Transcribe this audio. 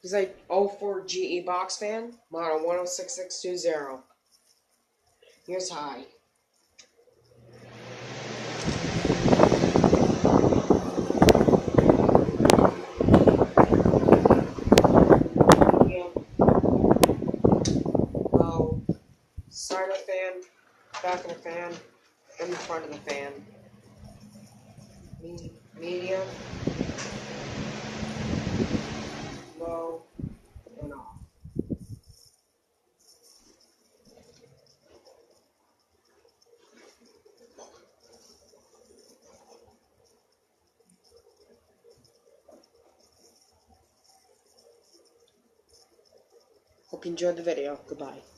He's like 04 GE box fan, model 106620. Here's high. Low. Side of the fan, back of the fan, and the front of the fan. Medium, low, and off. Hope you enjoyed the video. Goodbye.